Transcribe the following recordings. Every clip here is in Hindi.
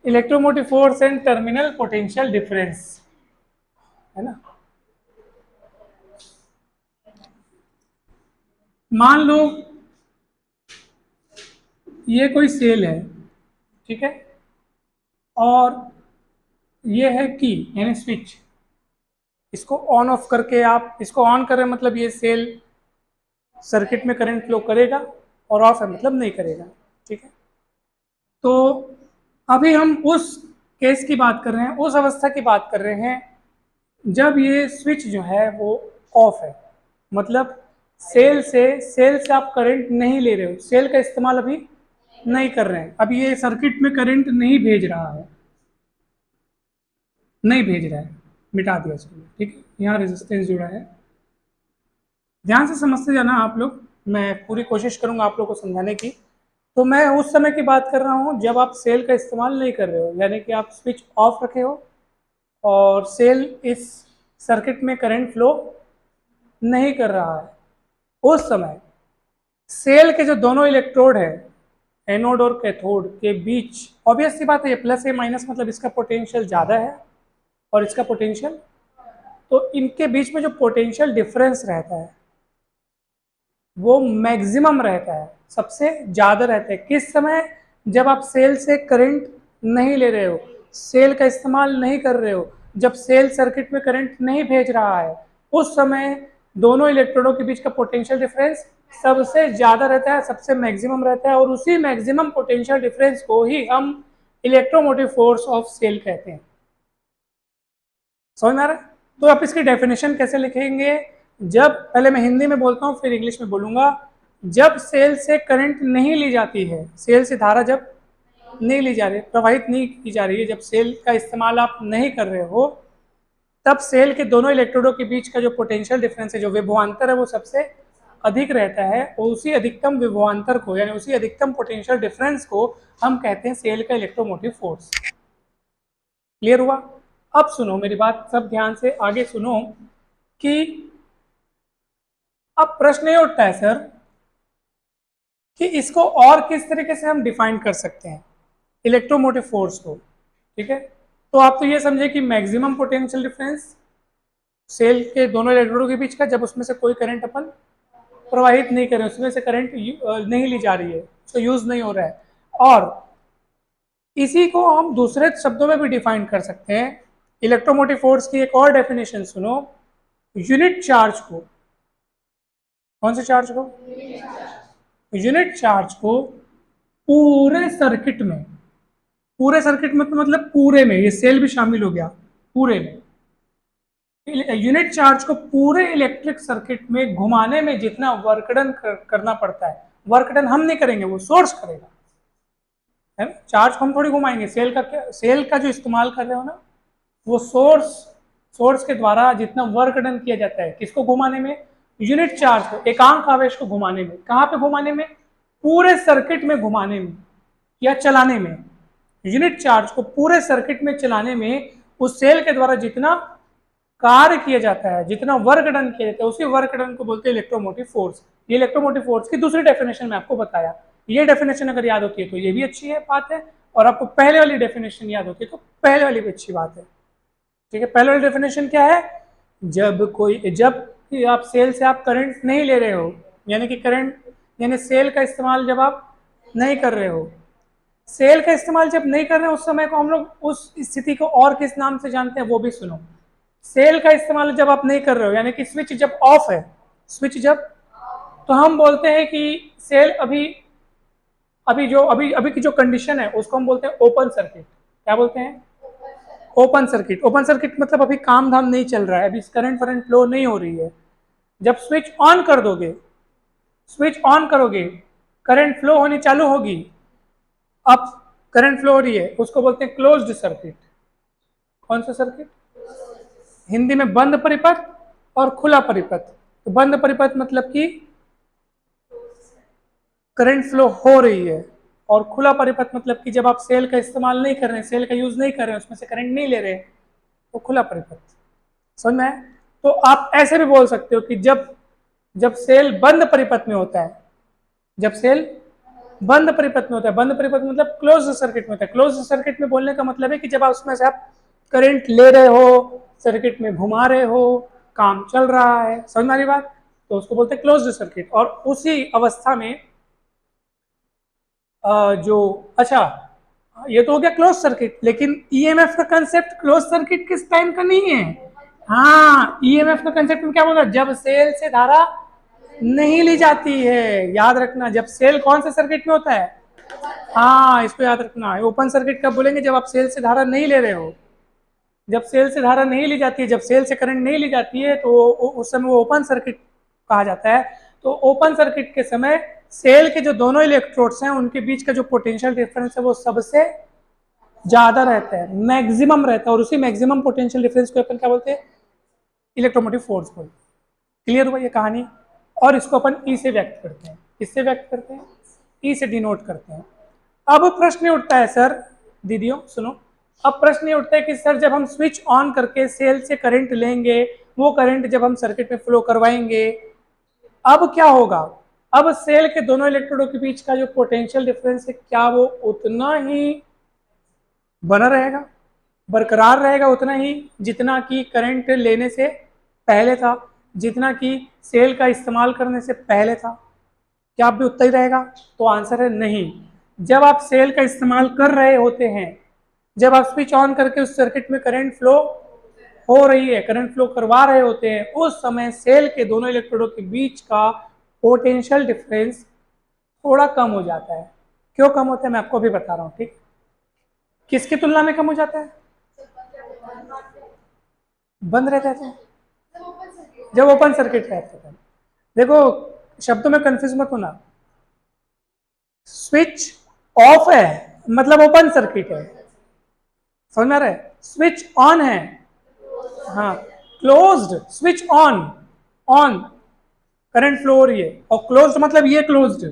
Electromotive force and terminal potential difference, है ना। मान लो ये कोई सेल है, ठीक है, और ये है की यानी स्विच। इसको ऑन ऑफ करके आप इसको ऑन करें मतलब ये सेल सर्किट में करंट फ्लो करेगा, और ऑफ है मतलब नहीं करेगा, ठीक है। तो अभी हम उस केस की बात कर रहे हैं, उस अवस्था की बात कर रहे हैं जब ये स्विच जो है वो ऑफ है, मतलब सेल से आप करंट नहीं ले रहे हो, सेल का इस्तेमाल अभी नहीं कर रहे हैं, अभी ये सर्किट में करंट नहीं भेज रहा है, नहीं भेज रहा है, मिटा दिया चलिए, ठीक है। यहाँ रेजिस्टेंस जुड़ा है, ध्यान से समझते जाना आप लोग, मैं पूरी कोशिश करूंगा आप लोग को समझाने की। तो मैं उस समय की बात कर रहा हूँ जब आप सेल का इस्तेमाल नहीं कर रहे हो, यानी कि आप स्विच ऑफ रखे हो और सेल इस सर्किट में करंट फ्लो नहीं कर रहा है। उस समय सेल के जो दोनों इलेक्ट्रोड है, एनोड और कैथोड के बीच, ऑब्वियस सी बात है, ये प्लस या माइनस मतलब इसका पोटेंशियल ज़्यादा है और इसका पोटेंशियल, तो इनके बीच में जो पोटेंशियल डिफरेंस रहता है वो मैक्सिमम रहता है, सबसे ज़्यादा रहता है। किस समय? जब आप सेल से करंट नहीं ले रहे हो, सेल का इस्तेमाल नहीं कर रहे हो, जब सेल सर्किट में करंट नहीं भेज रहा है, उस समय दोनों इलेक्ट्रोडों के बीच का पोटेंशियल डिफरेंस सबसे ज़्यादा रहता है, सबसे मैक्सिमम रहता है, और उसी मैक्सिमम पोटेंशियल डिफरेंस को ही हम इलेक्ट्रोमोटिव फोर्स ऑफ सेल कहते हैं। समझ में आ रहा है? तो आप इसकी डेफिनेशन कैसे लिखेंगे? जब, पहले मैं हिंदी में बोलता हूँ फिर इंग्लिश में बोलूंगा। जब सेल से करंट नहीं ली जाती है, सेल से धारा जब नहीं ली जा रही, प्रवाहित नहीं की जा रही है, जब सेल का इस्तेमाल आप नहीं कर रहे हो, तब सेल के दोनों इलेक्ट्रोडों के बीच का जो पोटेंशियल डिफरेंस है, जो विभवांतर है, वो सबसे अधिक रहता है, और उसी अधिकतम विभवांतर को यानी उसी अधिकतम पोटेंशियल डिफरेंस को हम कहते हैं सेल का इलेक्ट्रोमोटिव फोर्स। क्लियर हुआ? अब सुनो मेरी बात, सब ध्यान से आगे सुनो कि अब प्रश्न ये उठता है सर कि इसको और किस तरीके से हम डिफाइन कर सकते हैं इलेक्ट्रोमोटिव फोर्स को, ठीक है। तो आप तो ये समझे कि मैक्सिमम पोटेंशियल डिफरेंस सेल के दोनों इलेक्ट्रोडों के बीच का, जब उसमें से कोई करंट अपन प्रवाहित नहीं कर रहे, उसमें से करंट नहीं ली जा रही है, उसका यूज नहीं हो रहा है। और इसी को हम दूसरे शब्दों में भी डिफाइन कर सकते हैं। इलेक्ट्रोमोटिव फोर्स की एक और डेफिनेशन सुनो, यूनिट चार्ज को, कौन से चार्ज को? यूनिट चार्ज को पूरे सर्किट में, पूरे सर्किट में मतलब पूरे में, ये सेल भी शामिल हो गया, पूरे में यूनिट चार्ज को पूरे इलेक्ट्रिक सर्किट में घुमाने में जितना वर्क डन करना पड़ता है, वर्क डन हम नहीं करेंगे, वो सोर्स करेगा, है ना। चार्ज को हम थोड़ी घुमाएंगे, सेल का क्या, सेल का जो इस्तेमाल कर रहे हो ना, वो सोर्स के द्वारा जितना वर्क डन किया जाता है, किसको घुमाने में? यूनिट चार्ज को, एकांक आवेश को घुमाने में। कहाँ पे घुमाने में? पूरे सर्किट में घुमाने में या चलाने में। यूनिट चार्ज को पूरे सर्किट में चलाने में उस सेल के द्वारा जितना कार्य किया जाता है, जितना वर्क डन किया जाता है, उसी वर्क डन को बोलते हैं इलेक्ट्रोमोटिव फोर्स। ये इलेक्ट्रोमोटिव फोर्स की दूसरी डेफिनेशन में आपको बताया। ये डेफिनेशन अगर याद होती है तो ये भी अच्छी है बात है, और आपको पहले वाली डेफिनेशन याद होती है तो पहले वाली भी अच्छी बात है, ठीक है। पहले वाली डेफिनेशन क्या है? जब आप सेल से आप करंट नहीं ले रहे हो, यानी कि करंट यानी सेल का इस्तेमाल जब आप नहीं कर रहे हो, सेल का इस्तेमाल जब नहीं कर रहे हो, उस समय को हम लोग उस स्थिति को और किस नाम से जानते हैं वो भी सुनो। सेल का इस्तेमाल जब आप नहीं कर रहे हो, यानी कि स्विच जब ऑफ है, स्विच जब, तो हम बोलते हैं कि सेल अभी अभी की जो कंडीशन है उसको हम बोलते हैं ओपन सर्किट। क्या बोलते हैं? Open circuit. ओपन सर्किट मतलब अभी काम धाम नहीं चल रहा है, अभी करंट फरंट फ्लो नहीं हो रही है। जब स्विच ऑन कर दोगे, स्विच ऑन करोगे, करंट फ्लो होनी चालू होगी। अब करंट फ्लो हो रही है, उसको बोलते हैं क्लोज्ड सर्किट। कौन सा सर्किट? हिंदी में बंद परिपथ और खुला परिपथ। तो बंद परिपथ मतलब कि करंट फ्लो हो रही है, और खुला परिपथ मतलब कि जब आप सेल का इस्तेमाल नहीं कर रहे हैं, सेल का यूज नहीं कर रहे हैं, उसमें से करंट नहीं ले रहे, तो खुला परिपथ। समझ में आया? तो आप ऐसे भी बोल सकते हो कि जब जब सेल बंद परिपथ में होता है, जब सेल बंद परिपथ में होता है। बंद परिपथ मतलब क्लोज सर्किट में होता है। क्लोज सर्किट में बोलने का मतलब है कि जब आप उसमें से आप करंट ले रहे हो, सर्किट में घुमा रहे हो, काम चल रहा है, समझ में आ रही बात, तो उसको बोलते हैं क्लोज्ड सर्किट। और उसी अवस्था में जो अच्छा ये तो हो गया क्लोज सर्किट, लेकिन ईएमएफ का कंसेप्ट क्लोज सर्किट किस टाइम का नहीं है। हाँ, ईएमएफ का कंसेप्ट में क्या बोला, जब सेल से धारा नहीं ली जाती है। याद रखना, जब सेल कौन से सर्किट में होता है, हाँ इसको याद रखना। ओपन सर्किट कब बोलेंगे, जब आप सेल से धारा नहीं ले रहे हो। जब सेल से धारा नहीं ली जाती है, जब सेल से करंट नहीं ली जाती है, तो उस समय वो ओपन सर्किट कहा जाता है। तो ओपन सर्किट के समय सेल के जो दोनों इलेक्ट्रोड्स हैं उनके बीच का जो पोटेंशियल डिफरेंस है वो सबसे ज्यादा रहता है, मैक्सिमम रहता है। और उसी मैक्सिमम पोटेंशियल डिफरेंस को अपन क्या बोलते हैं, इलेक्ट्रोमोटिव फोर्स बोलते हैं। क्लियर हुआ ये कहानी। और इसको अपन ई से व्यक्त करते हैं। किससे व्यक्त करते हैं, ई से डिनोट करते हैं। अब प्रश्न उठता है सर, दीदियों सुनो, अब प्रश्न ये उठता है कि सर जब हम स्विच ऑन करके सेल से करंट लेंगे, वो करंट जब हम सर्किट में फ्लो करवाएंगे, अब क्या होगा। अब सेल के दोनों इलेक्ट्रोडों के बीच का जो पोटेंशियल डिफरेंस है, क्या वो उतना ही बना रहेगा, बरकरार रहेगा उतना ही, जितना कि करंट लेने से पहले था, जितना कि सेल का इस्तेमाल करने से पहले था। क्या अब भी उतना ही रहेगा, तो आंसर है नहीं। जब आप सेल का इस्तेमाल कर रहे होते हैं, जब आप स्विच ऑन करके उस सर्किट में करंट फ्लो हो रही है, करंट फ्लो करवा रहे होते हैं, उस समय सेल के दोनों इलेक्ट्रोडों के बीच का पोटेंशियल डिफरेंस थोड़ा कम हो जाता है। क्यों कम होता है मैं आपको अभी बता रहा हूँ, ठीक। किसकी तुलना में कम हो जाता है, बंद रहता है तो, जब ओपन सर्किट रहता है। देखो शब्दों में कंफ्यूज मत होना, स्विच ऑफ है मतलब ओपन सर्किट है, समझ में आ रहा है। स्विच ऑन है, हाँ closed, switch on, on current flow हो रही है, और क्लोज्ड मतलब ये क्लोज्ड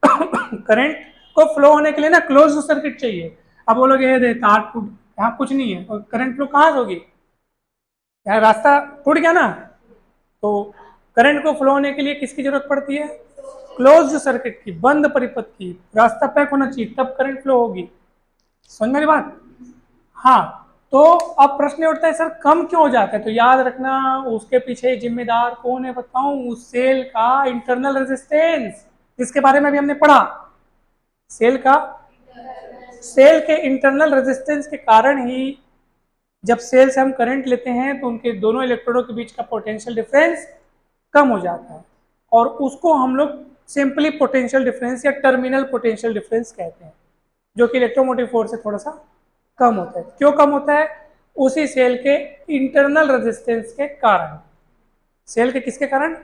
करंट को फ्लो होने के लिए ना क्लोज्ड सर्किट चाहिए। अब बोलोगे ये तार टूट, यहाँ कुछ नहीं है और करंट फ्लो कहाँ से होगी, यहाँ रास्ता टूट गया ना। तो करंट को फ्लो होने के लिए किसकी जरूरत पड़ती है, क्लोज्ड सर्किट की, बंद परिपथ की। रास्ता पैक होना चाहिए तब करंट फ्लो होगी, समझ मेरी बात। हाँ, तो अब प्रश्न उठता है सर कम क्यों हो जाता है, तो याद रखना उसके पीछे जिम्मेदार कौन है बताऊं, उस सेल का इंटरनल रेजिस्टेंस, जिसके बारे में भी हमने पढ़ा। सेल का, सेल के इंटरनल रेजिस्टेंस के कारण ही जब सेल से हम करंट लेते हैं तो उनके दोनों इलेक्ट्रोडों के बीच का पोटेंशियल डिफरेंस कम हो जाता है, और उसको हम लोग सिंपली पोटेंशियल डिफरेंस या टर्मिनल पोटेंशियल डिफरेंस कहते हैं, जो कि इलेक्ट्रोमोटिव फोर्स से थोड़ा सा कम होता है। क्यों कम होता है, उसी सेल के इंटरनल रेजिस्टेंस के कारण। सेल के किसके कारण,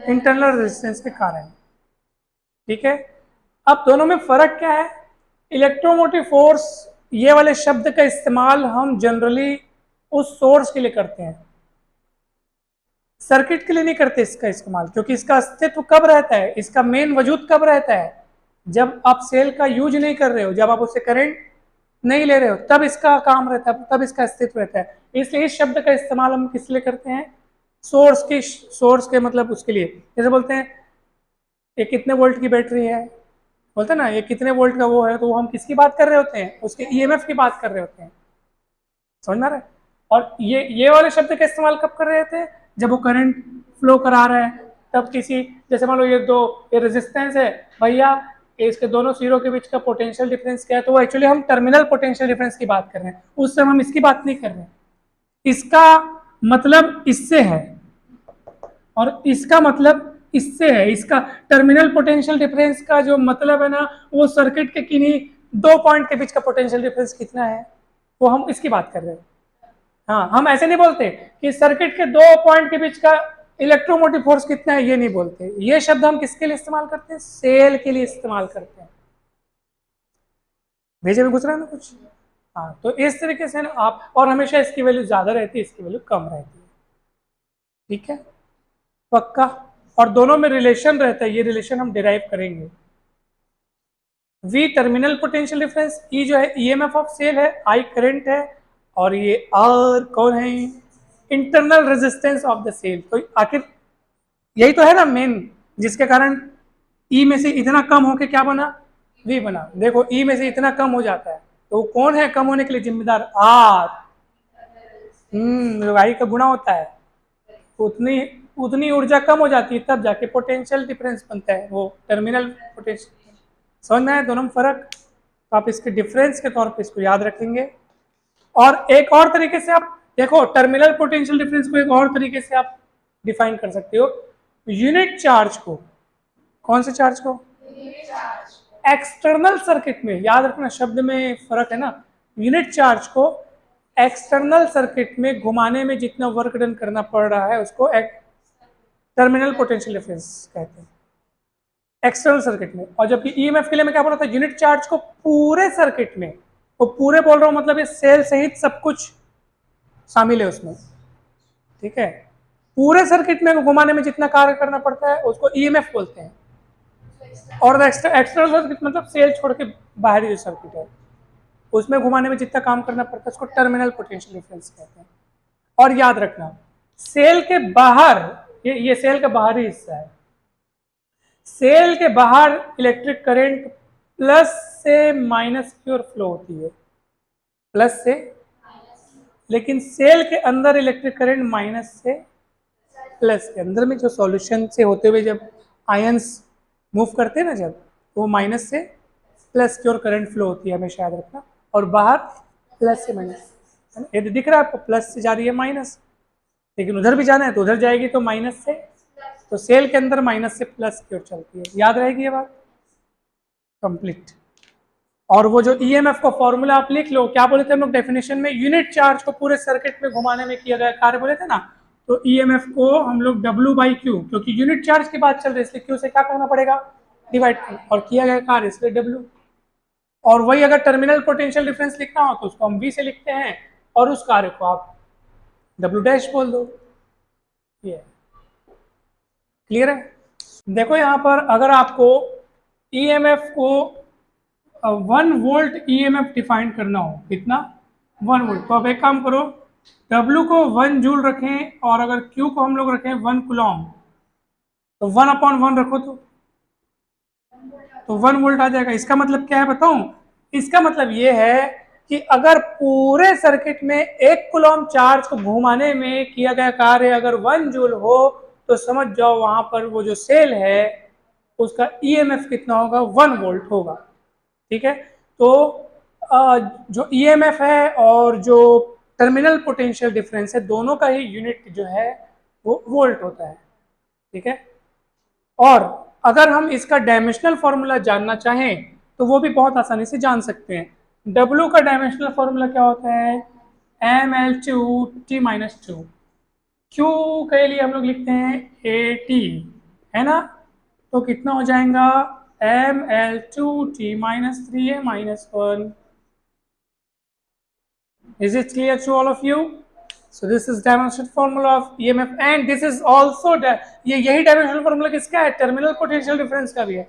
इंटरनल रेजिस्टेंस के कारण, ठीक है। अब दोनों में फर्क क्या है, इलेक्ट्रोमोटिव फोर्स ये वाले शब्द का इस्तेमाल हम जनरली उस सोर्स के लिए करते हैं, सर्किट के लिए नहीं करते इसका इस्तेमाल, क्योंकि इसका अस्तित्व कब रहता है, इसका मेन वजूद कब रहता है, जब आप सेल का यूज नहीं कर रहे हो, जब आप उससे करंट नहीं ले रहे हो, तब इसका काम रहता है, तब इसका अस्तित्व रहता है। इसलिए इस शब्द का इस्तेमाल हम किस लिए करते हैं, सोर्स की, सोर्स के मतलब उसके लिए। जैसे बोलते हैं ये कितने वोल्ट की बैटरी है, बोलते हैं ना ये कितने वोल्ट का वो है, तो हम किसकी बात कर रहे होते हैं, उसके ईएमएफ की बात कर रहे होते हैं, समझ में आ रहा है। और ये वाले शब्द का इस्तेमाल कब कर रहे थे, जब वो करंट फ्लो करा रहा है, तब किसी, जैसे मान लो ये रेजिस्टेंस है भैया, इसके दोनों सिरों के बीच का पोटेंशियल डिफरेंस क्या है, तो वो एक्चुअली हम टर्मिनल पोटेंशियल डिफरेंस की बात कर रहे हैं, उस समय हम इसकी बात नहीं कर रहे हैं। इसका मतलब इससे है और इसका मतलब इससे है। इसका टर्मिनल पोटेंशियल डिफरेंस का जो मतलब है ना, वो सर्किट के किन्हीं दो पॉइंट के बीच का पोटेंशियल डिफरेंस कितना है, वो हम इसकी बात कर रहे हैं। हाँ, हम ऐसे नहीं बोलते कि सर्किट के दो पॉइंट के बीच का इलेक्ट्रोमोटिव फोर्स कितना है, ये नहीं बोलते। ये शब्द हम किसके लिए इस्तेमाल करते हैं, सेल के लिए इस्तेमाल करते हैं। भेजे में घुस रहा है ना कुछ। हाँ, तो इस तरीके से ना आप, और हमेशा इसकी वैल्यू ज्यादा रहती है, इसकी वैल्यू कम रहती है, ठीक है, पक्का। और दोनों में रिलेशन रहता है, ये रिलेशन हम डिराइव करेंगे। V terminal potential difference, E जो है ईएमएफ ऑफ सेल है, I करंट है, और ये R कौन है, internal resistance of the cell. तो आखिर यही तो है ना मेन, जिसके कारण E में से इतना कम होके क्या बना, V बना। देखो E में से इतना कम हो जाता है, तो कौन है कम होने के लिए जिम्मेदार? R। आई का गुणा होता है, उतनी उतनी ऊर्जा कम हो जाती है, तब जाके पोटेंशियल डिफरेंस बनता है, वो टर्मिनल पोटेंशियल। समझ में आया दोनों में फर्क? तो आप इसके डिफरेंस के तौर पे इसको याद रखेंगे। और एक और तरीके से आप देखो, टर्मिनल पोटेंशियल डिफरेंस को एक और तरीके से आप डिफाइन कर सकते हो, यूनिट चार्ज को। कौन से चार्ज को? एक्सटर्नल सर्किट में। याद रखना, शब्द में फर्क है ना। यूनिट चार्ज को एक्सटर्नल सर्किट में घुमाने में जितना वर्क डन करना पड़ रहा है उसको टर्मिनल पोटेंशियल डिफरेंस कहते हैं, एक्सटर्नल सर्किट में। और जबकि ईएमएफ के लिए मैं क्या बोल रहा था, यूनिट चार्ज को पूरे सर्किट में, वो पूरे बोल रहा हूं मतलब ये सेल सहित सब कुछ शामिल है उसमें, ठीक है। पूरे सर्किट में घुमाने में जितना कार्य करना पड़ता है उसको ईएमएफ बोलते हैं। और एक्सटर्नल सर्किट मतलब सेल छोड़ के बाहरी जो सर्किट है उसमें घुमाने में जितना काम करना पड़ता है उसको टर्मिनल पोटेंशियल डिफरेंस कहते हैं। और याद रखना, सेल के बाहर, ये सेल का बाहरी हिस्सा है, सेल के बाहर इलेक्ट्रिक करंट प्लस से माइनस की ओर फ्लो होती है, प्लस से, लेकिन सेल के अंदर इलेक्ट्रिक करंट माइनस से प्लस के अंदर में, जो सॉल्यूशन से होते हुए जब आयंस मूव करते हैं ना, जब तो वो माइनस से प्लस की ओर करंट फ्लो होती है, हमेशा याद रखना। और बाहर प्लस से माइनस, ये दिख रहा है आपको, प्लस से जा रही है माइनस, लेकिन उधर भी जाना है तो उधर जाएगी तो माइनस से, तो सेल के अंदर माइनस से प्लस की ओर चलती है। याद रहेगी ये बात? कंप्लीट। और वो जो ईएमएफ का फॉर्मूला आप लिख लो, क्या बोले थे हम लोग डेफिनेशन में? यूनिट चार्ज को पूरे सर्किट में घुमाने में किया गया कार्य बोले थे ना, तो ईएमएफ को हम लोग W/Q, क्योंकि यूनिट चार्ज की बात चल रही है इसलिए Q से क्या करना पड़ेगा? डिवाइड करना, और किया गया कार्य इसलिए W। और वही अगर टर्मिनल पोटेंशियल डिफरेंस लिखना हो तो उसको हम V से लिखते हैं, और उस कार्य को आप W' बोल दो। ये क्लियर है? देखो यहाँ पर अगर आपको ईएमएफ को 1 वोल्ट ईएमएफ डिफाइन करना हो, कितना? 1 वोल्ट। तो आप एक काम करो, W को 1 जूल रखें और अगर Q को हम लोग रखें 1 कूलॉम, तो 1/1 रखो तो 1 वोल्ट आ जाएगा। इसका मतलब क्या है बताऊं? इसका मतलब ये है कि अगर पूरे सर्किट में 1 कूलॉम चार्ज को घुमाने में किया गया कार्य अगर 1 जूल हो, तो समझ जाओ वहां पर वो जो सेल है उसका ईएमएफ कितना होगा? 1 वोल्ट होगा, ठीक है। तो जो ईएमएफ है और जो टर्मिनल पोटेंशियल डिफरेंस है, दोनों का ही यूनिट जो है वो वोल्ट होता है, ठीक है। और अगर हम इसका डायमेंशनल फॉर्मूला जानना चाहें तो वो भी बहुत आसानी से जान सकते हैं। W का डायमेंशनल फॉर्मूला क्या होता है? mL2T-2। Q के लिए हम लोग लिखते हैं AT, है ना। तो कितना हो जाएगा? mL2T-3A-1। Is it clear to all of you? So this is dimensional formula of EMF and this is also यही dimensional formula किसका है? टर्मिनल पोटेंशियल डिफरेंस का भी है।